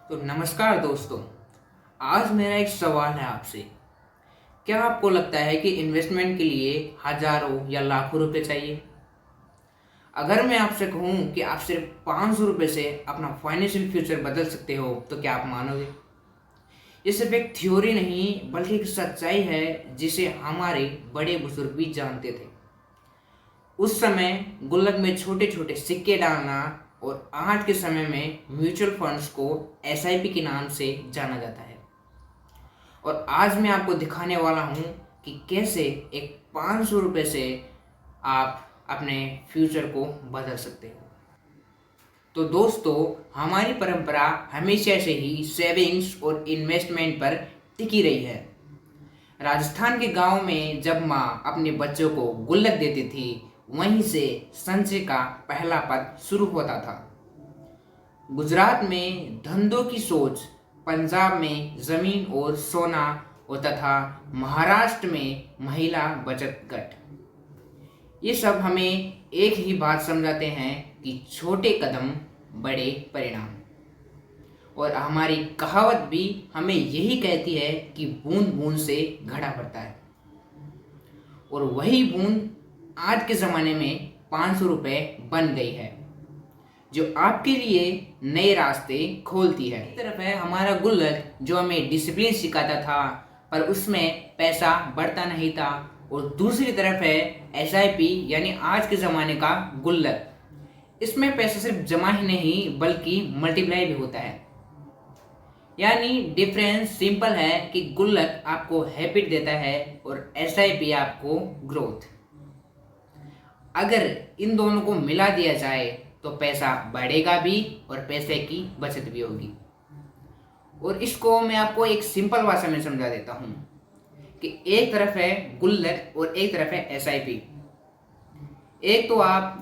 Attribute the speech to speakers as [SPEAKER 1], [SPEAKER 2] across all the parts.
[SPEAKER 1] तो नमस्कार दोस्तों। आज मेरा एक सवाल है आपसे। क्या आपको लगता है कि इन्वेस्टमेंट के लिए हजारों या लाखों रुपए चाहिए? अगर मैं आपसे कहूँ कि आप सिर्फ 500 रुपये से अपना फाइनेंशियल फ्यूचर बदल सकते हो तो क्या आप मानोगे? ये सिर्फ एक थ्योरी नहीं बल्कि एक सच्चाई है जिसे हमारे बड़े बुजुर्ग भी जानते थे। उस समय गुल्लक में छोटे छोटे सिक्के डालना और आज के समय में म्यूचुअल फंड्स को एसआईपी के नाम से जाना जाता है। और आज मैं आपको दिखाने वाला हूँ कि कैसे एक 500 रुपये से आप अपने फ्यूचर को बदल सकते हो। तो दोस्तों, हमारी परंपरा हमेशा से ही सेविंग्स और इन्वेस्टमेंट पर टिकी रही है। राजस्थान के गांव में जब माँ अपने बच्चों को गुल्लक देती थी, वहीं से संचय का पहला पद शुरू होता था। गुजरात में धंधों की सोच, पंजाब में जमीन और सोना और तथा महाराष्ट्र में महिला बचत गट, ये सब हमें एक ही बात समझाते हैं कि छोटे कदम बड़े परिणाम। और हमारी कहावत भी हमें यही कहती है कि बूंद बूंद से घड़ा भरता है। और वही बूंद आज के ज़माने में 500 रुपये बन गई है, जो आपके लिए नए रास्ते खोलती है। एक तरफ है हमारा गुल्लक जो हमें डिसिप्लिन सिखाता था पर उसमें पैसा बढ़ता नहीं था, और दूसरी तरफ है एसआईपी यानी आज के ज़माने का गुल्लक। इसमें पैसा सिर्फ जमा ही नहीं बल्कि मल्टीप्लाई भी होता है। यानी डिफरेंस सिंपल है कि गुल्लक आपको हैबिट देता है और एसआईपी आपको ग्रोथ। अगर इन दोनों को मिला दिया जाए तो पैसा बढ़ेगा भी और पैसे की बचत भी होगी। और इसको मैं आपको एक सिंपल भाषा में समझा देता हूँ कि एक तरफ है गुल्लक और एक तरफ है एसआईपी। एक तो आप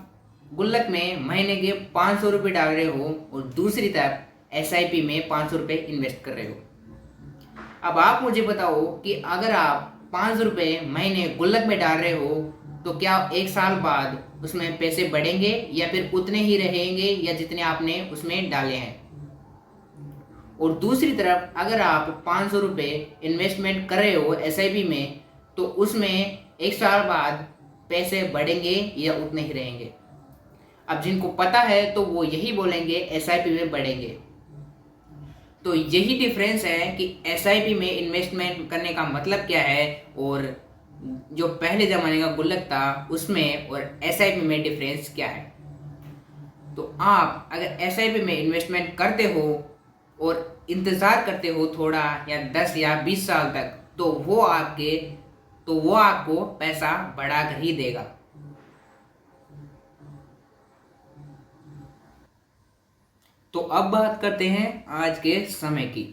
[SPEAKER 1] गुल्लक में महीने के 500 रुपये डाल रहे हो और दूसरी तरफ एसआईपी में 500 रुपये इन्वेस्ट कर रहे हो। अब आप मुझे बताओ कि अगर आप 500 रुपये महीने गुल्लक में डाल रहे हो तो क्या एक साल बाद उसमें पैसे बढ़ेंगे या फिर उतने ही रहेंगे या जितने आपने उसमें डाले हैं? और दूसरी तरफ अगर आप 500 रुपये इन्वेस्टमेंट कर रहे हो एसआईपी में तो उसमें एक साल बाद पैसे बढ़ेंगे या उतने ही रहेंगे? अब जिनको पता है तो वो यही बोलेंगे एसआईपी में बढ़ेंगे। तो यही डिफरेंस है कि एसआईपी में इन्वेस्टमेंट करने का मतलब क्या है और जो पहले ज़माने का गुल्लक था उसमें और एसआईपी में डिफरेंस क्या है। तो आप अगर एसआईपी में इन्वेस्टमेंट करते हो और इंतज़ार करते हो थोड़ा या 10 या 20 साल तक, तो वो आपको पैसा बढ़ा कर ही देगा। तो अब बात करते हैं आज के समय की।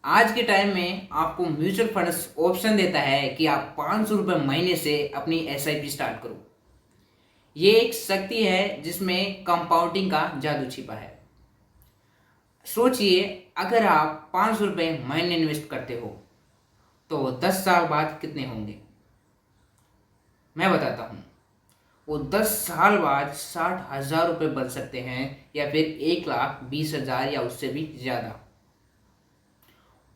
[SPEAKER 1] आज के टाइम में आपको म्यूचुअल फंड्स ऑप्शन देता है कि आप 500 रुपये महीने से अपनी एसआईपी स्टार्ट करो। ये एक शक्ति है जिसमें कंपाउंडिंग का जादू छिपा है। सोचिए, अगर आप 500 रुपये महीने इन्वेस्ट करते हो तो 10 साल बाद कितने होंगे? मैं बताता हूँ। वो 10 साल बाद 60,000 रुपये बन सकते हैं या फिर 1,20,000 या उससे भी ज़्यादा।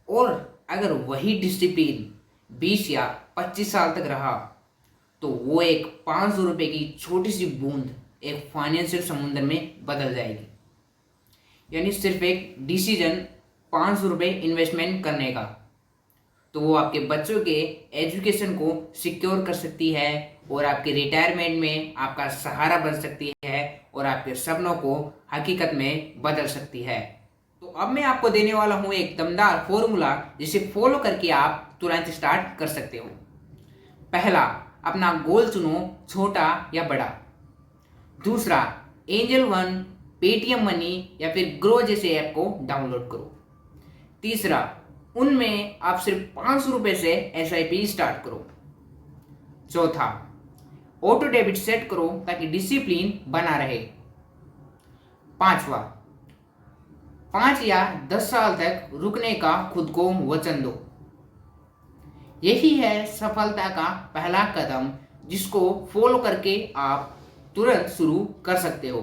[SPEAKER 1] और अगर वही डिसिप्लिन 20 या 25 साल तक रहा तो वो एक 500 रुपये की छोटी सी बूंद एक फाइनेंशियल समुद्र में बदल जाएगी। यानी सिर्फ एक डिसीजन 500 रुपये इन्वेस्टमेंट करने का, तो वो आपके बच्चों के एजुकेशन को सिक्योर कर सकती है और आपके रिटायरमेंट में आपका सहारा बन सकती है और आपके सपनों को हकीकत में बदल सकती है। तो अब मैं आपको देने वाला हूँ एक दमदार फॉर्मूला जिसे फॉलो करके आप तुरंत स्टार्ट कर सकते हो। पहला, अपना गोल चुनो, छोटा या बड़ा। दूसरा, एंजल वन, पेटीएम मनी या फिर ग्रो जैसे ऐप को डाउनलोड करो। तीसरा, उनमें आप सिर्फ 500 रुपये से एसआईपी स्टार्ट करो। चौथा, ऑटो डेबिट सेट करो ताकि डिसिप्लिन बना रहे। पांचवा, 5 या 10 साल तक रुकने का खुद को वचन दो। यही है सफलता का पहला कदम जिसको फॉलो करके आप तुरंत शुरू कर सकते हो।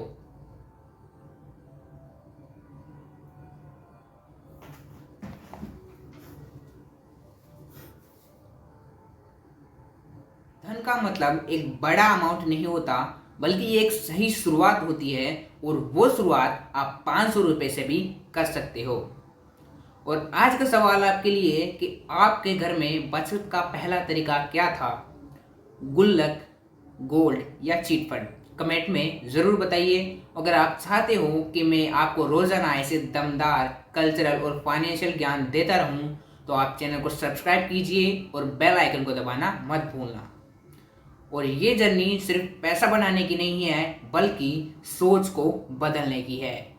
[SPEAKER 1] बचत का मतलब एक बड़ा अमाउंट नहीं होता, बल्कि ये एक सही शुरुआत होती है, और वो शुरुआत आप 500 रुपये से भी कर सकते हो। और आज का सवाल आपके लिए कि आपके घर में बचत का पहला तरीका क्या था? गुल्लक, गोल्ड या चीट फंड? कमेंट में ज़रूर बताइए। अगर आप चाहते हो कि मैं आपको रोज़ाना ऐसे दमदार कल्चरल और फाइनेंशियल ज्ञान देता रहूं, तो आप चैनल को सब्सक्राइब कीजिए और बेल आइकन को दबाना मत भूलना। और ये जर्नी सिर्फ पैसा बनाने की नहीं है, बल्कि सोच को बदलने की है।